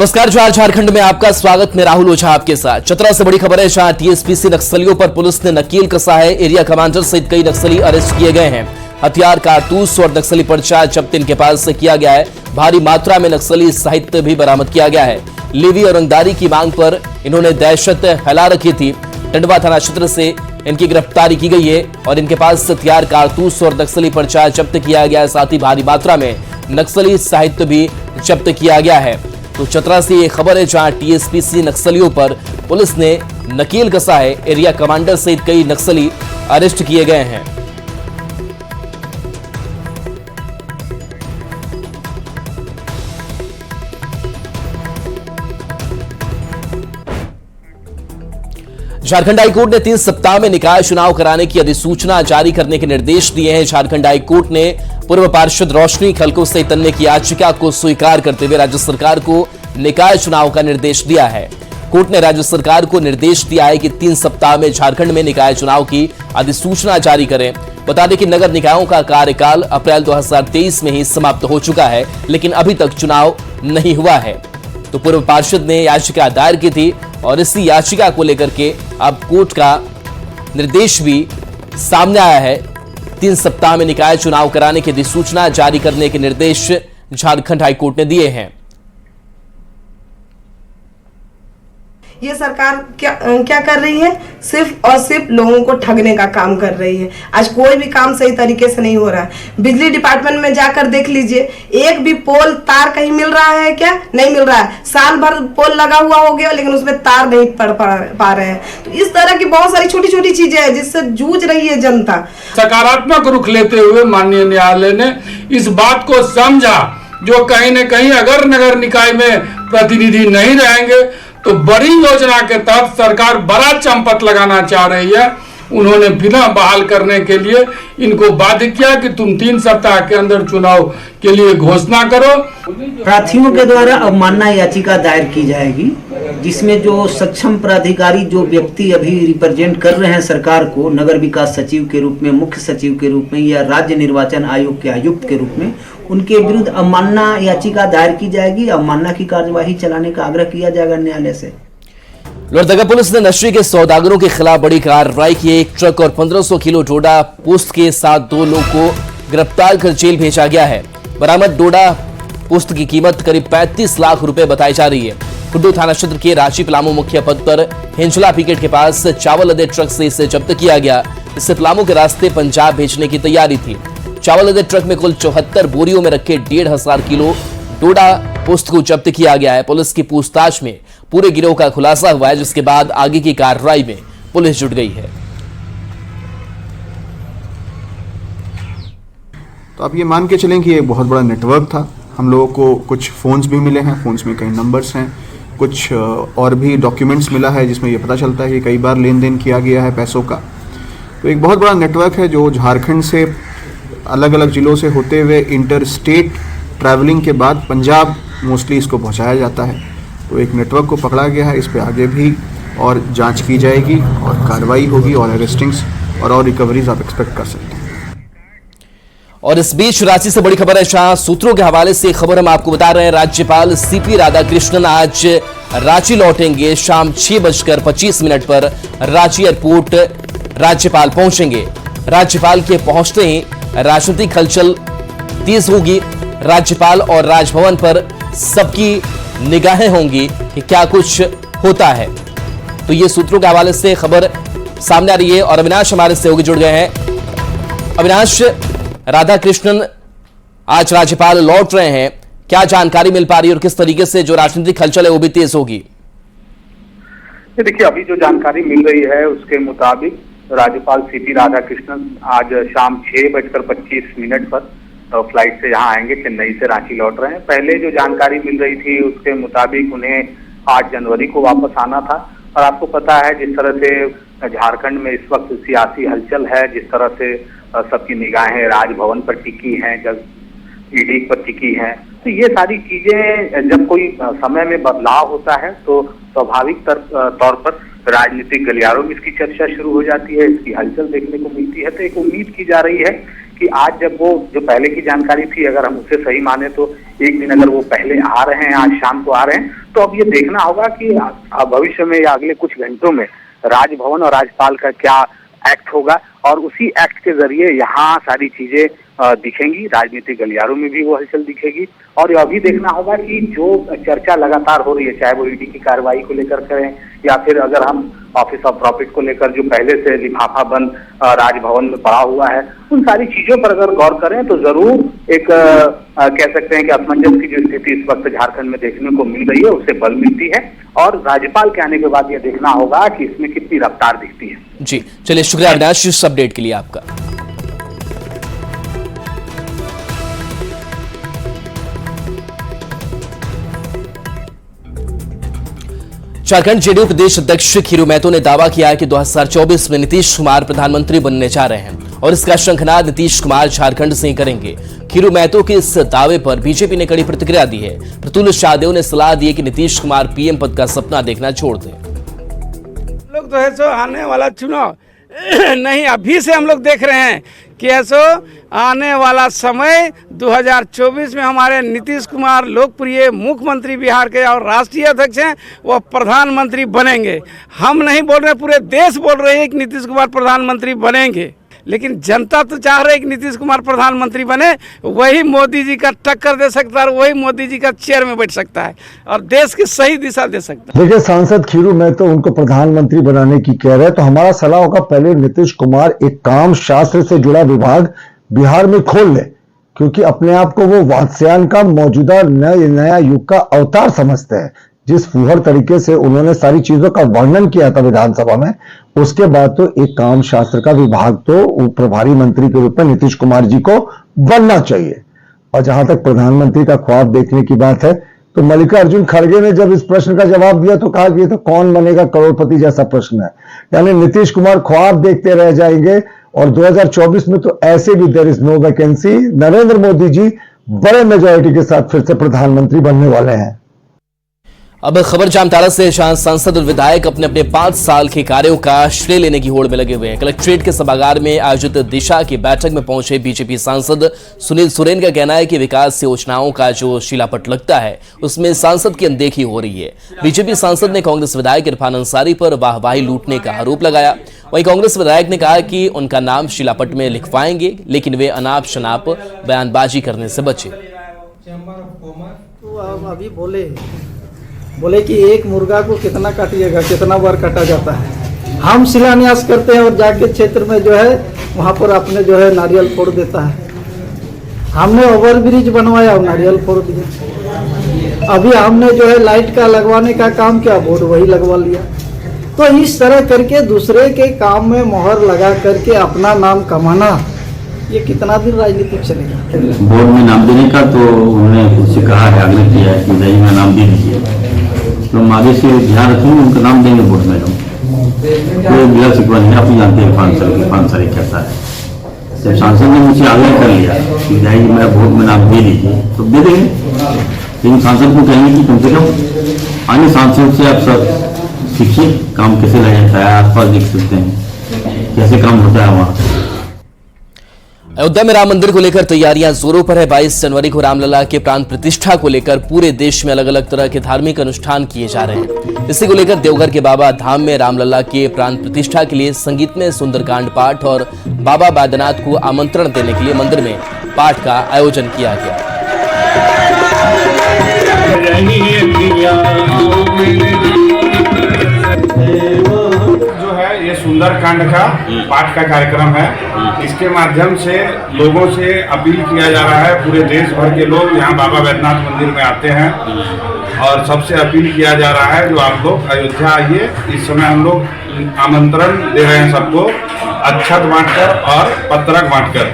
नमस्कार, झारखंड में आपका स्वागत। मैं राहुल ओझा आपके साथ। चतरा से बड़ी खबर है, जहां टीएसपीसी नक्सलियों पर पुलिस ने नकेल कसा है। एरिया कमांडर सहित कई नक्सली अरेस्ट किए गए हैं। हथियार, कारतूस और नक्सली पर्चा जब्त इनके पास से किया गया है। भारी मात्रा में नक्सली साहित्य भी बरामद किया गया है। लेवी और रंगदारी की मांग पर इन्होंने दहशत फैला रखी थी। टंडवा थाना क्षेत्र से इनकी गिरफ्तारी की गई है और इनके पास हथियार, कारतूस और नक्सली पर्चा जब्त किया गया है। साथ ही भारी मात्रा में नक्सली साहित्य भी जब्त किया गया है। तो चतरा से ये खबर है, जहां टीएसपीसी नक्सलियों पर पुलिस ने नकेल कसा है। एरिया कमांडर सहित कई नक्सली अरेस्ट किए गए हैं। झारखंड हाईकोर्ट ने 3 सप्ताह में निकाय चुनाव कराने की अधिसूचना जारी करने के निर्देश दिए हैं। झारखंड हाईकोर्ट ने पूर्व पार्षद रोशनी खलको से तन्ने की याचिका को स्वीकार करते हुए राज्य सरकार को निकाय चुनाव का निर्देश दिया है। कोर्ट ने राज्य सरकार को निर्देश दिया है कि 3 सप्ताह में झारखंड में निकाय चुनाव की अधिसूचना जारी करें। बता दें कि नगर निकायों का कार्यकाल अप्रैल 2023 में ही समाप्त हो चुका है, लेकिन अभी तक चुनाव नहीं हुआ है। तो पूर्व पार्षद ने याचिका दायर की थी और इसी याचिका को लेकर के अब कोर्ट का निर्देश भी सामने आया है। 3 सप्ताह में निकाय चुनाव कराने की अधिसूचना जारी करने के निर्देश झारखंड हाईकोर्ट ने दिए हैं। ये सरकार क्या कर रही है? सिर्फ और सिर्फ लोगों को ठगने का काम कर रही है। आज कोई भी काम सही तरीके से नहीं हो रहा है। बिजली डिपार्टमेंट में जाकर देख लीजिए, एक भी पोल तार कहीं मिल रहा है क्या? नहीं मिल रहा है। साल भर पोल लगा हुआ हो गया, लेकिन उसमें तार नहीं पड़ पा रहे हैं। तो इस तरह की बहुत सारी छोटी छोटी चीजें हैं जिससे जूझ रही है जनता। सकारात्मक रुख लेते हुए माननीय न्यायालय ने इस बात को समझा, जो कहीं न कहीं अगर नगर निकाय में प्रतिनिधि नहीं रहेंगे तो बड़ी योजना के तहत सरकार बड़ा चंपत लगाना चाह रही है। उन्होंने बिना बहाल करने के लिए इनको बाध्य किया कि तुम 3 सप्ताह के अंदर चुनाव के लिए घोषणा करो। प्रार्थियों के द्वारा अवमानना याचिका दायर की जाएगी, जिसमें जो सक्षम प्राधिकारी, जो व्यक्ति अभी रिप्रेजेंट कर रहे हैं सरकार को, नगर विकास सचिव के रूप में, मुख्य सचिव के रूप में या राज्य निर्वाचन आयोग के आयुक्त के रूप में, उनके विरुद्ध अवमानना याचिका दायर की जाएगी। अवमानना की कार्यवाही चलाने का आग्रह किया जाएगा न्यायालय से। लोहरदगा पुलिस ने नशे के सौदागरों के खिलाफ बड़ी कार्रवाई की। एक ट्रक और 1500 किलो डोडा पोस्त के साथ 2 लोगों को गिरफ्तार कर जेल भेजा गया है। बरामद डोडा पोस्त की कीमत करीब 35 लाख रुपए बताई जा रही है। कुड्डू थाना क्षेत्र के रांची पलामू मुख्य पथ पर हिंचला पिकेट के पास चावल लदे ट्रक से इसे जब्त किया गया। इससे पलामू के रास्ते पंजाब भेजने की तैयारी थी। चावल लदे ट्रक में कुल 74 बोरियों में रखे 1,500 किलो डोडा पोस्त को जब्त किया गया है। पुलिस की पूछताछ में पूरे गिरोह का खुलासा हुआ है, जिसके बाद आगे की कार्रवाई में पुलिस जुट गई है। तो आप ये मान के चलें कि ये बहुत बड़ा नेटवर्क था। हम लोगों को कुछ फ़ोन्स भी मिले हैं, फ़ोन्स में कई नंबर्स हैं, कुछ और भी डॉक्यूमेंट्स मिला है जिसमें ये पता चलता है कि कई बार लेन देन किया गया है पैसों का। तो एक बहुत बड़ा नेटवर्क है जो झारखंड से अलग अलग ज़िलों से होते हुए इंटर स्टेट ट्रैवलिंग के बाद पंजाब मोस्टली इसको पहुंचाया जाता है। तो एक नेटवर्क को पकड़ा गया है। इस पे आगे भी और जांच की जाएगी और कार्रवाई होगी और अरेस्टिंग्स और रिकवरीज आप एक्सपेक्ट कर सकते हैं। और इस बीच रांची से बड़ी खबर है, जहां सूत्रों के हवाले से खबर हम आपको बता रहे हैं। राज्यपाल सीपी राधाकृष्णन आज रांची लौटेंगे। शाम 6:25 पर रांची एयरपोर्ट राज्यपाल पहुंचेंगे। राज्यपाल के पहुंचते ही राजनीतिक हलचल तेज होगी। राज्यपाल और राजभवन पर सबकी निगाहें होंगी कि क्या कुछ होता है। तो ये सूत्रों के हवाले से खबर सामने आ रही है और अविनाश हमारे सहयोगी जुड़ गए हैं। अविनाश, राधाकृष्णन आज राज्यपाल लौट रहे हैं, क्या जानकारी मिल पा रही है और किस तरीके से जो राजनीतिक हलचल है वो भी तेज होगी? देखिए, अभी जो जानकारी मिल रही है उसके मुताबिक राज्यपाल सीपी राधाकृष्णन आज शाम 6:25 पर फ्लाइट से यहाँ आएंगे। चेन्नई से रांची लौट रहे हैं। पहले जो जानकारी मिल रही थी उसके मुताबिक उन्हें 8 जनवरी को वापस आना था। और आपको पता है जिस तरह से झारखंड में इस वक्त सियासी हलचल है, जिस तरह से सबकी निगाहें राजभवन पर टिकी हैं, जब ईडी पर टिकी हैं, तो ये सारी चीजें जब कोई समय में बदलाव होता है तो स्वाभाविक तौर पर राजनीतिक गलियारों में इसकी चर्चा शुरू हो जाती है, इसकी हलचल देखने को मिलती है। तो एक उम्मीद की जा रही है कि आज जब वो जो पहले की जानकारी थी, अगर हम उसे सही माने तो एक दिन अगर वो पहले आ रहे हैं, आज शाम को आ रहे हैं, तो अब ये देखना होगा कि भविष्य में या अगले कुछ घंटों में राजभवन और राज्यपाल का क्या एक्ट होगा, और उसी एक्ट के जरिए यहाँ सारी चीजें दिखेंगी, राजनीतिक गलियारों में भी वो हलचल दिखेगी। और अभी देखना होगा कि जो चर्चा लगातार हो रही है, चाहे वो ईडी की कार्रवाई को लेकर करें या फिर अगर हम ऑफिस ऑफ प्रॉफिट को लेकर जो पहले से लिफाफा बंद राजभवन में पड़ा हुआ है, उन सारी चीजों पर अगर गौर करें तो जरूर एक कह सकते हैं कि असमंजस की जो स्थिति इस वक्त झारखंड में देखने को मिल रही है, उससे बल मिलती है। और राज्यपाल के आने के बाद यह देखना होगा कि इसमें कितनी रफ्तार दिखती है। जी चलिए, शुक्रिया अविनाश इस अपडेट के लिए आपका। झारखंड जेडीयू प्रदेश अध्यक्ष खीरू महतो ने दावा किया है कि 2024 में नीतीश कुमार प्रधानमंत्री बनने जा रहे हैं और इसका शंखनाद नीतीश कुमार झारखंड से ही करेंगे। खीरू महतो के इस दावे पर बीजेपी ने कड़ी प्रतिक्रिया दी है। प्रतुल शाहदेव ने सलाह दी है कि नीतीश कुमार पीएम पद का सपना देखना छोड़ दें। लोग तो है सो आने वाला चुनाव नहीं, अभी से हम लोग देख रहे हैं कि ऐसो आने वाला समय 2024 में हमारे नीतीश कुमार लोकप्रिय मुख्यमंत्री बिहार के और राष्ट्रीय अध्यक्ष हैं, वो प्रधानमंत्री बनेंगे। हम नहीं बोल रहे, पूरे देश बोल रहे हैं कि नीतीश कुमार प्रधानमंत्री बनेंगे, लेकिन जनता तो चाह रही है कि नीतीश कुमार प्रधानमंत्री बने, वही मोदी जी का टक्कर दे सकता है और वही मोदी जी का चेयर में बैठ सकता है और देश की सही दिशा दे सकता है। देखिए, सांसद खीरू महतो उनको प्रधानमंत्री बनाने की कह रहे हैं, तो हमारा सलाह होगा पहले नीतीश कुमार एक काम शास्त्र से जुड़ा विभाग बिहार में खोल ले, क्योंकि अपने आप को वो वात्स्यायन का मौजूदा नया युग का अवतार समझते हैं। जिस फूहड़ तरीके से उन्होंने सारी चीजों का वर्णन किया था विधानसभा में, उसके बाद तो एक काम शास्त्र का विभाग तो प्रभारी मंत्री के रूप में नीतीश कुमार जी को बनना चाहिए। और जहां तक प्रधानमंत्री का ख्वाब देखने की बात है, तो मल्लिकार्जुन खड़गे ने जब इस प्रश्न का जवाब दिया तो कहा कि ये तो कौन बनेगा करोड़पति जैसा प्रश्न है। यानी नीतीश कुमार ख्वाब देखते रह जाएंगे और 2024 में तो ऐसे भी there is no vacancy, Narendra Modi ji बड़े मेजॉरिटी के साथ फिर से प्रधानमंत्री बनने वाले हैं। अब खबर जामताड़ा से, जहां सांसद और विधायक अपने अपने 5 साल के कार्यों का श्रेय लेने की होड़ में लगे हुए हैं। कलेक्ट्रेट के सभागार में आयोजित दिशा की बैठक में पहुंचे बीजेपी सांसद सुनील सोरेन का कहना है कि विकास योजनाओं का जो शिलापट लगता है उसमें सांसद की अनदेखी हो रही है। बीजेपी सांसद ने कांग्रेस विधायक इरफान अंसारी पर वाहवाही लूटने का आरोप लगाया। वहीं कांग्रेस विधायक ने कहा कि उनका नाम शिलापट में लिखवाएंगे, लेकिन वे अनाप शनाप बयानबाजी करने से बचे। तो अभी बोले कि एक मुर्गा को कितना काटिएगा, कितना बार काटा जाता है। हम शिलान्यास करते हैं और जाके क्षेत्र में जो है वहाँ पर अपने जो है नारियल फोड़ देता है। हमने ओवर ब्रिज बनवाया और नारियल फोड़ दिया। अभी हमने जो है लाइट का लगवाने का काम किया, बोर्ड वही लगवा लिया। तो इस तरह करके दूसरे के काम में मोहर लगा करके अपना नाम कमाना, ये कितना दिन राजनीतिक चलेगा। बोर्ड में नाम देने का तो उन्होंने उससे कहा है, आग्रह किया है कि नहीं मैं नाम दे दीजिए, तो हम आगे से ध्यान रखेंगे, उनका नाम देंगे बोर्ड में। कोई गिला शिकवा नहीं, आप ही जानते हैं 5 साल कैसा है। जब सांसद ने मुझसे आग्रह कर लिया कि नहीं मेरा बोर्ड में नाम दे दीजिए तो दे देंगे, लेकिन सांसद को कहेंगे कि कम से कम अन्य सांसद से आप सब सीखिए काम कैसे लगा जाता है, आसपास देख सकते हैं कैसे काम होता है वहाँ। अयोध्या में राम मंदिर को लेकर तैयारियां जोरों पर है। 22 जनवरी को रामलला के प्राण प्रतिष्ठा को लेकर पूरे देश में अलग अलग तरह के धार्मिक अनुष्ठान किए जा रहे हैं। इसी को लेकर देवघर के बाबा धाम में रामलला के प्राण प्रतिष्ठा के लिए संगीतमय सुंदरकांड पाठ और बाबा बैद्यनाथ को आमंत्रण देने के लिए मंदिर में पाठ का आयोजन किया गया। ये सुंदरकांड का पाठ का कार्यक्रम है। इसके माध्यम से लोगों से अपील किया जा रहा है, पूरे देश भर के लोग यहाँ बाबा बैद्यनाथ मंदिर में आते हैं और सबसे अपील किया जा रहा है जो आप लोग अयोध्या आइए। इस समय हम लोग आमंत्रण दे रहे हैं सबको, अक्षत बांटकर और पत्रक बांटकर।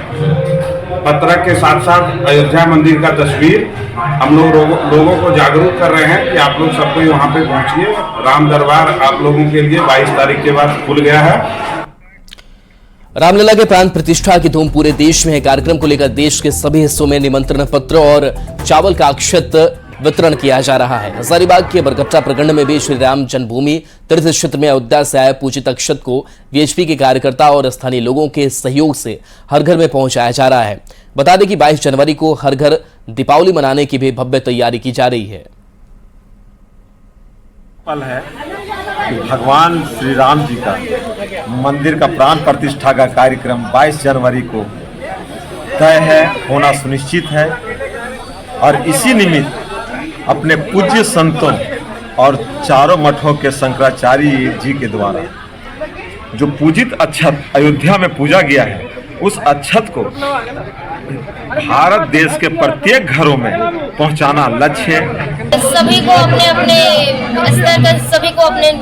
पत्रक के साथ साथ अयोध्या मंदिर का तस्वीर हम लोग लोगों को जागरूक कर रहे हैं कि आप लोग सबको वहाँ पे पहुँचिए। राम दरबार आप लोगों के लिए 22 तारीख के बाद खुल गया है। रामलला के प्राण प्रतिष्ठा की धूम पूरे देश में है। कार्यक्रम को लेकर देश के सभी हिस्सों में निमंत्रण पत्र और चावल का अक्षत वितरण किया जा रहा है। हजारीबाग के बरकट्टा प्रखंड में भी श्री राम जन्मभूमि तीर्थ क्षेत्र में अयोध्या से आए पूजित अक्षत को वीएचपी के कार्यकर्ता और स्थानीय लोगों के सहयोग से हर घर में पहुंचाया जा रहा है। बता दें कि 22 जनवरी को हर घर दीपावली मनाने की भी भव्य तैयारी की जा रही है। पल है कि भगवान श्री राम जी का मंदिर का प्राण प्रतिष्ठा का कार्यक्रम 22 जनवरी को तय है, होना सुनिश्चित है और इसी निमित्त अपने पूज्य संतों और चारों मठों के शंकराचार्य जी के द्वारा जो पूजित अक्षत अयोध्या में पूजा गया है, उस अक्षत को भारत देश के प्रत्येक घरों में पहुंचाना लक्ष्य है। सभी को अपने अपने स्तर का सभी को अपने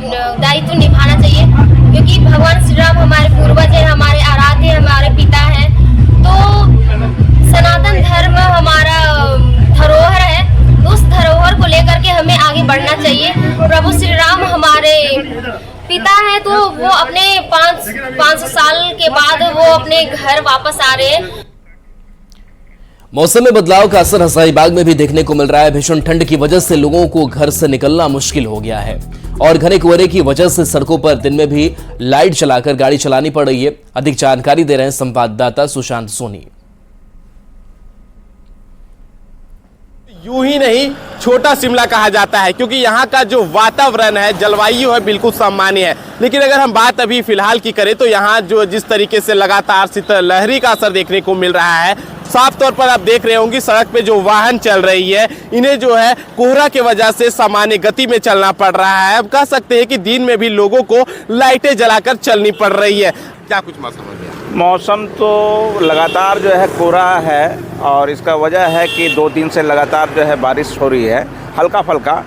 दायित्व निभाना चाहिए, क्योंकि भगवान श्री राम हमारे पूर्वज हैं, हमारे आराध्य, हमारे पिता हैं। तो सनातन धर्म हमारा धरोहर है, तो उस धरोहर को लेकर के हमें आगे बढ़ना चाहिए। प्रभु श्री राम हमारे पिता हैं, तो वो अपने 500 साल के बाद वो अपने घर वापस आ रहे हैं। मौसम में बदलाव का असर हजारीबाग में भी देखने को मिल रहा है। भीषण ठंड की वजह से लोगों को घर से निकलना मुश्किल हो गया है और घने कोहरे की वजह से सड़कों पर दिन में भी लाइट जलाकर गाड़ी चलानी पड़ रही है। अधिक जानकारी दे रहे हैं संवाददाता सुशांत सोनी। यूं ही नहीं, छोटा शिमला कहा जाता है, क्योंकि यहाँ का जो वातावरण है, जलवायु है, बिल्कुल सामान्य है। लेकिन अगर हम बात अभी फिलहाल की करें तो यहाँ जो जिस तरीके से लगातार शीतलहरी का असर देखने को मिल रहा है, साफ तौर पर आप देख रहे होंगे सड़क पे जो वाहन चल रही है, इन्हें जो है कोहरा की वजह से सामान्य गति में चलना पड़ रहा है। अब कह सकते हैं कि दिन में भी लोगों को लाइटें जलाकर चलनी पड़ रही है। क्या कुछ मौसम हो गया? मौसम तो लगातार जो है कोहरा है और इसका वजह है कि 2 दिन से लगातार जो है बारिश हो रही है हल्का फल्का,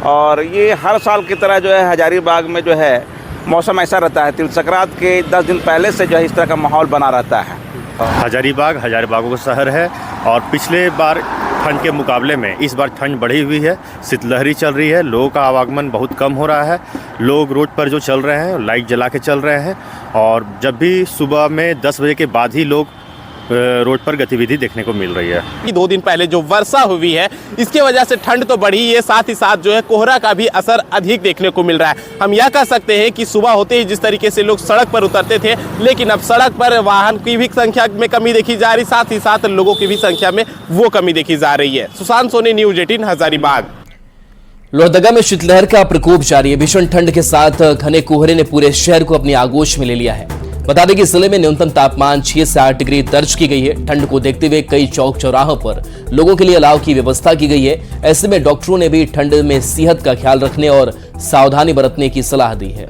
और ये हर साल की तरह जो है हजारीबाग में जो है मौसम ऐसा रहता है। तिल संक्रांत के 10 दिन पहले से जो है इस तरह का माहौल बना रहता है। हजारीबागों का शहर है और पिछले बार ठंड के मुकाबले में इस बार ठंड बढ़ी हुई है, शीतलहरी चल रही है, लोगों का आवागमन बहुत कम हो रहा है। लोग रोड पर जो चल रहे हैं लाइट जला के चल रहे हैं और जब भी सुबह में 10 बजे के बाद ही लोग रोड पर गतिविधि देखने को मिल रही है। 2 दिन पहले जो वर्षा हुई है इसके वजह से ठंड तो बढ़ी है, साथ ही साथ जो है कोहरा का भी असर अधिक देखने को मिल रहा है। हम यह कह सकते हैं कि सुबह होते ही जिस तरीके से लोग सड़क पर उतरते थे, लेकिन अब सड़क पर वाहन की भी संख्या में कमी देखी जा रही, साथ ही साथ लोगों की भी संख्या में वो कमी देखी जा रही है। सुशांत सोनी, न्यूज़ 18 हजारीबाग। लोहरदगा में शीतलहर का प्रकोप जारी है। भीषण ठंड के साथ घने कोहरे ने पूरे शहर को अपनी आगोश में ले लिया है। बता दें कि जिले में न्यूनतम तापमान 6 से 8 डिग्री दर्ज की गई है। ठंड को देखते हुए कई चौक चौराहों पर लोगों के लिए अलाव की व्यवस्था की गई है। ऐसे में डॉक्टरों ने भी ठंड में सेहत का ख्याल रखने और सावधानी बरतने की सलाह दी है।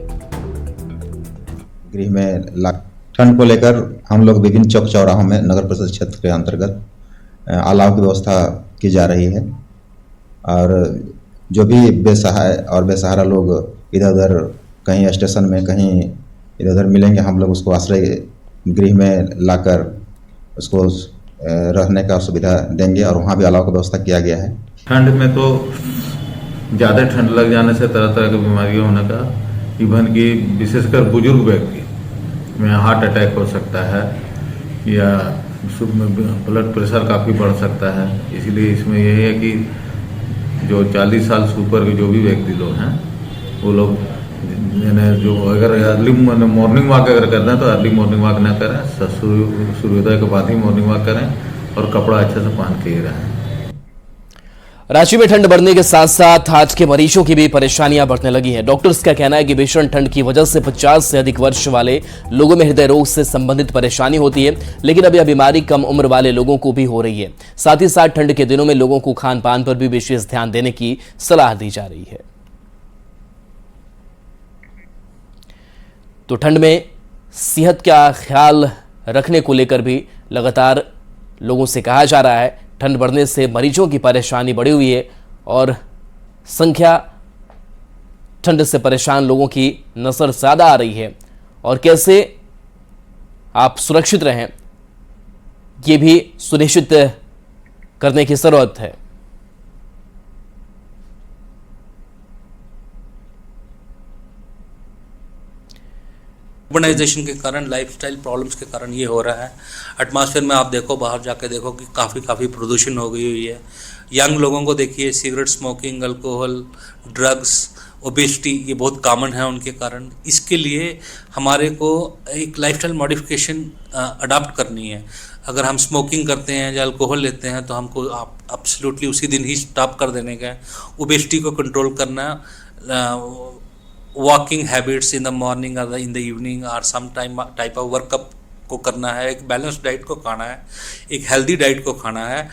गृह में ठंड को लेकर हम लोग विभिन्न चौक चौराहों में नगर परिषद क्षेत्र के अंतर्गत अलाव की व्यवस्था की जा रही है और जो भी बेसहाय और बेसहारा लोग इधर उधर कहीं स्टेशन में कहीं इधर उधर मिलेंगे, हम लोग उसको आश्रय गृह में लाकर उसको रहने का सुविधा देंगे और वहाँ भी अलाव की व्यवस्था किया गया है। ठंड में तो ज़्यादा ठंड लग जाने से तरह तरह की बीमारियाँ होने का, इवन कि विशेषकर बुजुर्ग व्यक्ति में हार्ट अटैक हो सकता है या ब्लड प्रेशर काफ़ी बढ़ सकता है। इसलिए इसमें यही है कि जो 40 साल से ऊपर के जो भी व्यक्ति लोग हैं वो लोग जो अगर अर्ली मॉर्निंग वॉक अगर करते हैं तो अर्ली मॉर्निंग वॉक ना करें, सूर्योदय के बाद ही मॉर्निंग वॉक करें और कपड़ा अच्छे से पहन के ही रहें। रांची में ठंड बढ़ने के साथ साथ हार्ट के मरीजों की भी परेशानियां बढ़ने लगी हैं। डॉक्टर्स का कहना है कि भीषण ठंड की वजह से 50 से अधिक वर्ष वाले लोगों में हृदय रोग से संबंधित परेशानी होती है, लेकिन अब यह बीमारी कम उम्र वाले लोगों को भी हो रही है। साथ ही साथ ठंड के दिनों में लोगों को खान पान पर भी विशेष ध्यान देने की सलाह दी जा रही है। तो ठंड में सेहत का ख्याल रखने को लेकर भी लगातार लोगों से कहा जा रहा है। ठंड बढ़ने से मरीजों की परेशानी बढ़ी हुई है और संख्या ठंड से परेशान लोगों की नजर ज्यादा आ रही है और कैसे आप सुरक्षित रहें ये भी सुनिश्चित करने की जरूरत है। अर्बनाइजेशन के कारण, लाइफस्टाइल प्रॉब्लम्स के कारण ये हो रहा है। एटमॉस्फेयर में आप देखो, बाहर जाके देखो कि काफ़ी प्रदूषण हो गई हुई है। यंग लोगों को देखिए, cigarette smoking, alcohol, drugs, obesity, ये बहुत कॉमन है उनके कारण। इसके लिए हमारे को एक लाइफस्टाइल मॉडिफिकेशन अडॉप्ट करनी है। अगर हम स्मोकिंग करते हैं या अल्कोहल लेते हैं तो हमको एब्सोल्युटली उसी दिन ही स्टॉप कर देने का है। ओबेसिटी को कंट्रोल करना, walking habits in the morning और इन द इवनिंग और सम टाइप ऑफ वर्कअप को करना है। एक बैलेंस डाइट को खाना है, एक हेल्दी डाइट को खाना है।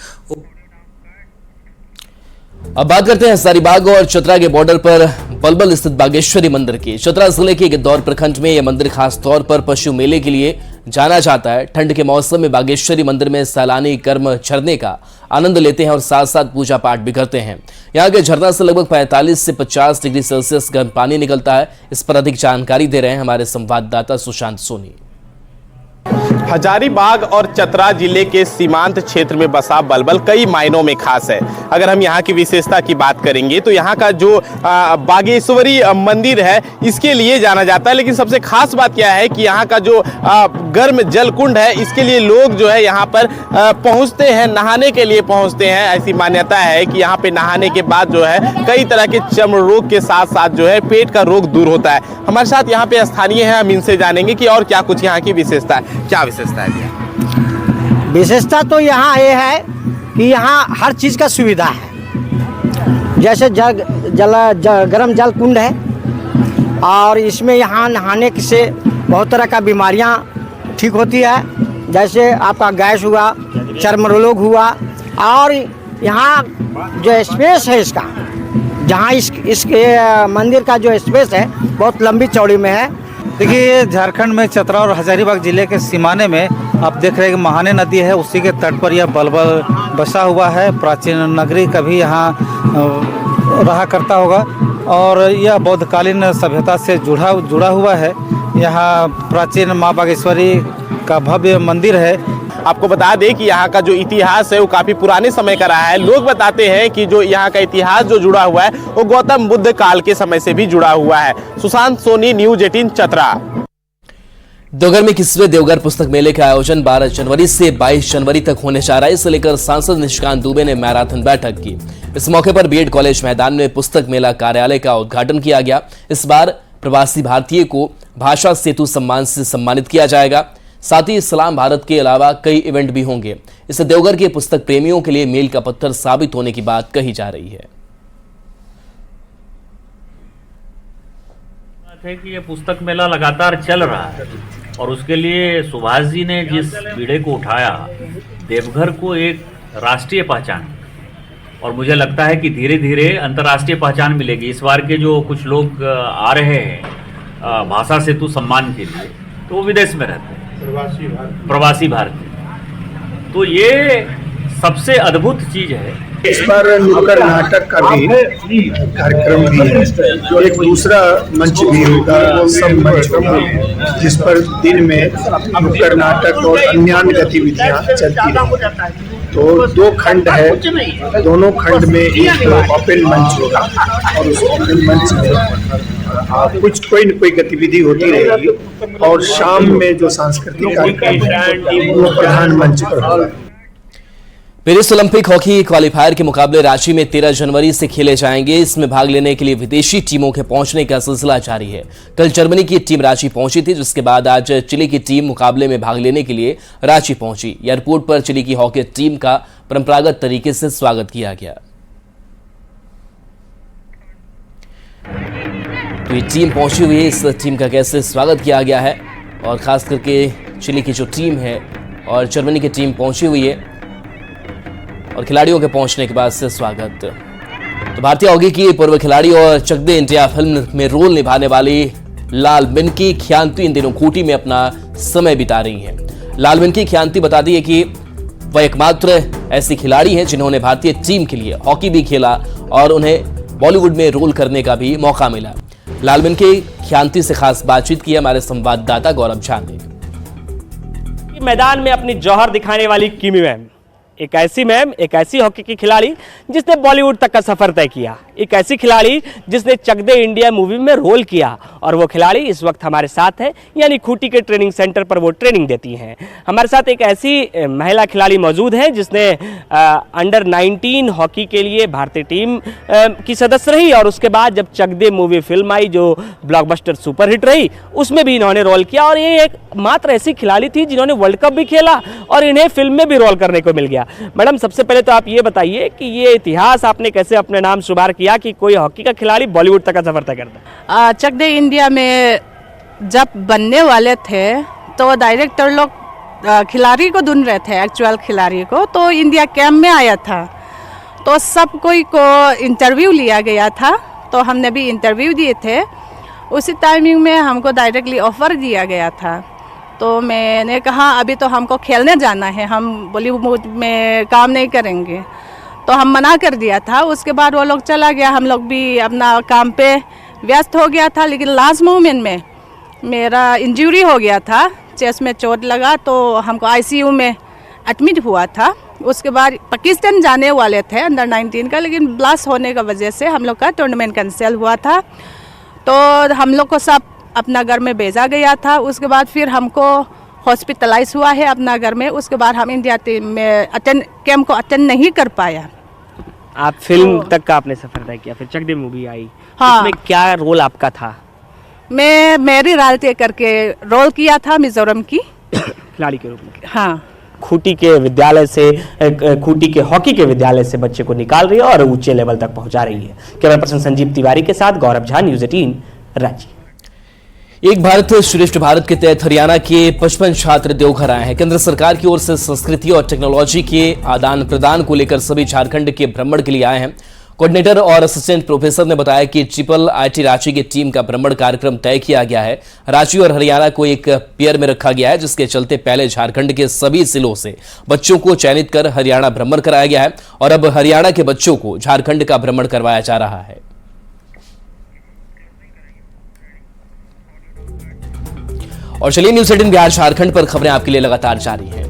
अब बात करते हैं हजारीबाग और चतरा के बॉर्डर पर बलबल स्थित बागेश्वरी मंदिर की। चतरा जिले के गिद्धौर प्रखंड में यह मंदिर खास तौर पर पशु मेले के लिए जाना जाता है। ठंड के मौसम में बागेश्वरी मंदिर में सैलानी कर्म झरने का आनंद लेते हैं और साथ साथ पूजा पाठ भी करते हैं। यहाँ के झरना से लगभग 45 से 50 डिग्री सेल्सियस गर्म पानी निकलता है। इस पर अधिक जानकारी दे रहे हैं हमारे संवाददाता सुशांत सोनी। हजारीबाग और चतरा जिले के सीमांत क्षेत्र में बसा बलबल कई मायनों में खास है। अगर हम यहाँ की विशेषता की बात करेंगे तो यहाँ का जो बागेश्वरी मंदिर है इसके लिए जाना जाता है। लेकिन सबसे खास बात क्या है कि यहाँ का जो गर्म जल कुंड है इसके लिए लोग जो है यहाँ पर पहुँचते हैं, नहाने के लिए पहुँचते हैं। ऐसी मान्यता है कि यहाँ पे नहाने के बाद जो है कई तरह के चर्म रोग के साथ साथ जो है पेट का रोग दूर होता है। हमारे साथ यहाँ पे स्थानीय है, हम इनसे जानेंगे कि और क्या कुछ यहाँ की विशेषता है। क्या विशेषता है? विशेषता तो यहाँ ये है कि यहाँ हर चीज़ का सुविधा है। जैसे गर्म जल कुंड है और इसमें यहाँ नहाने से बहुत तरह का बीमारियाँ ठीक होती है। जैसे आपका गैस हुआ, चर्म रोग हुआ, और यहाँ जो स्पेस है इसका, जहाँ इस मंदिर का जो स्पेस है बहुत लंबी चौड़ी में है। देखिए, झारखंड में चतरा और हजारीबाग जिले के सीमाने में आप देख रहे हैं कि महाने नदी है, उसी के तट पर यह बलबल बसा हुआ है। प्राचीन नगरी कभी यहाँ रहा करता होगा और यह बौद्धकालीन सभ्यता से जुड़ा हुआ है। यहाँ प्राचीन माँ बागेश्वरी का भव्य मंदिर है। आपको बता दें कि यहाँ का जो इतिहास है वो काफी पुराने समय का रहा है। लोग बताते हैं कि जो यहाँ का इतिहास जो जुड़ा हुआ है वो गौतम बुद्ध काल के समय से भी जुड़ा हुआ है। सुशांत सोनी, न्यूज़ 18 चतरा। देवघर में 21वें देवघर पुस्तक मेले का आयोजन 12 जनवरी से 22 जनवरी तक होने जा रहा है। इसे लेकर सांसद निशिकांत दुबे ने मैराथन बैठक की। इस मौके पर बीएड कॉलेज मैदान में पुस्तक मेला कार्यालय का उद्घाटन किया गया। इस बार प्रवासी भारतीय को भाषा सेतु सम्मान से सम्मानित किया जाएगा। साथ ही इस्लाम भारत के अलावा कई इवेंट भी होंगे। इससे देवघर के पुस्तक प्रेमियों के लिए मील का पत्थर साबित होने की बात कही जा रही है। कि ये पुस्तक मेला लगातार चल रहा है और उसके लिए सुभाष जी ने जिस बीड़े को उठाया, देवघर को एक राष्ट्रीय पहचान, और मुझे लगता है कि धीरे धीरे अंतर्राष्ट्रीय पहचान मिलेगी। इस बार के जो कुछ लोग आ रहे हैं भाषा सेतु सम्मान के लिए, तो वो विदेश में रहते हैं, प्रवासी भारतीय। तो ये सबसे अद्भुत चीज है। इस बार नुक्कड़ नाटक का भी कार्यक्रम भी है, एक दूसरा मंच भी होगा, सब मंच होगा, जिस पर दिन में नुक्कड़ नाटक और अन्य गतिविधियां चलती रहेंगी। तो 2 खंड है, दोनों खंड में एक ओपन मंच होगा और उस ओपन मंच में कुछ कोई न कोई गतिविधि होती रहेगी और शाम में जो सांस्कृतिक कार्यक्रम वो प्रधान मंच पर होगा। पेरिस ओलंपिक हॉकी क्वालिफायर के मुकाबले रांची में 13 जनवरी से खेले जाएंगे। इसमें भाग लेने के लिए विदेशी टीमों के पहुंचने का सिलसिला जारी है। कल जर्मनी की टीम रांची पहुंची थी, जिसके बाद आज चिली की टीम मुकाबले में भाग लेने के लिए रांची पहुंची। एयरपोर्ट पर चिली की हॉकी टीम का परंपरागत तरीके से स्वागत किया गया। तो ये टीम पहुंची हुई है, इस टीम का कैसे स्वागत किया गया है और खास करके चिली की जो टीम है और जर्मनी की टीम पहुंची हुई है और खिलाड़ियों के पहुंचने के बाद से स्वागत। तो भारतीय हॉकी की पूर्व खिलाड़ी और चक दे इंडिया फिल्म में रोल निभाने वाली लाल मिनकी ख्यांति इन दिनों खूंटी में अपना समय बिता रही हैं। लाल मिनकी ख्यांति बताती है कि वह एकमात्र ऐसी खिलाड़ी हैं जिन्होंने भारतीय टीम के लिए हॉकी भी खेला और उन्हें बॉलीवुड में रोल करने का भी मौका मिला। लाल मिनकी ख्यांति से खास बातचीत की हमारे संवाददाता गौरव झा ने। मैदान में अपनी जौहर दिखाने वाली किमी मैम, एक ऐसी हॉकी की खिलाड़ी जिसने बॉलीवुड तक का सफर तय किया। एक ऐसी खिलाड़ी जिसने चक दे इंडिया मूवी में रोल किया, और वो खिलाड़ी इस वक्त हमारे साथ है, यानी खूंटी के ट्रेनिंग सेंटर पर वो ट्रेनिंग देती हैं। हमारे साथ एक ऐसी महिला खिलाड़ी मौजूद है जिसने अंडर 19 हॉकी के लिए भारतीय टीम की सदस्य रही, और उसके बाद जब चक दे मूवी फिल्म आई जो ब्लॉकबस्टर सुपरहिट रही, उसमें भी इन्होंने रोल किया। और ये एक मात्र ऐसी खिलाड़ी थी जिन्होंने वर्ल्ड कप भी खेला और इन्हें फिल्म में भी रोल करने को मिल गया। मैडम, सबसे पहले तो आप ये बताइए कि ये इतिहास आपने कैसे अपने नाम शुमार किया कि कोई हॉकी का खिलाड़ी बॉलीवुड तक का सफर तय करता है? चक दे इंडिया में जब बनने वाले थे तो डायरेक्टर लोग खिलाड़ी को ढूंढ रहे थे, एक्चुअल खिलाड़ी को, तो इंडिया कैंप में आया था, तो सब कोई को इंटरव्यू लिया गया था, तो हमने भी इंटरव्यू दिए थे। उसी टाइमिंग में हमको डायरेक्टली ऑफर दिया गया था, तो मैंने कहा अभी तो हमको खेलने जाना है, हम बॉलीवुड में काम नहीं करेंगे, तो हम मना कर दिया था। उसके बाद वो लोग चला गया, हम लोग भी अपना काम पे व्यस्त हो गया था। लेकिन लास्ट मोमेंट में मेरा इंजरी हो गया था, चेस्ट में चोट लगा, तो हमको आईसीयू में एडमिट हुआ था। उसके बाद पाकिस्तान जाने वाले थे अंडर 19 का, लेकिन ब्लास्ट होने का वजह से हम लोग का टूर्नामेंट कैंसिल हुआ था, तो हम लोग को सब अपना घर में भेजा गया था। उसके बाद फिर हमको हॉस्पिटलाइज हुआ है अपना घर में। उसके बाद हम इंडिया टीम में कैंप को अटेंड नहीं कर पाया। आप फिल्म तक का आपने सफर तय किया, फिर चक दे मूवी आई, हाँ। इसमें क्या रोल आपका था? मैं मेरी रालते करके रोल किया था मिजोरम की खिलाड़ी के रूप में। हाँ, खूंटी के विद्यालय से, खूंटी के हॉकी के विद्यालय से बच्चे को निकाल रही है और ऊंचे लेवल तक पहुंचा रही है। कैमरा पर्सन संजीव तिवारी के साथ गौरव झा, न्यूज़ 18 रांची। एक भारत श्रेष्ठ भारत के तहत हरियाणा के 55 छात्र देवघर आए हैं। केंद्र सरकार की ओर से संस्कृति और टेक्नोलॉजी के आदान प्रदान को लेकर सभी झारखंड के भ्रमण के लिए आए हैं। कोऑर्डिनेटर और असिस्टेंट प्रोफेसर ने बताया कि ट्रिपल आईटी रांची की टीम का भ्रमण कार्यक्रम तय किया गया है। रांची और हरियाणा को एक पेयर में रखा गया है, जिसके चलते पहले झारखंड के सभी जिलों से बच्चों को चयनित कर हरियाणा भ्रमण कराया गया है और अब हरियाणा के बच्चों को झारखंड का भ्रमण करवाया जा रहा है। और चलिए न्यूज़ 18 बिहार झारखंड पर खबरें आपके लिए लगातार जारी हैं।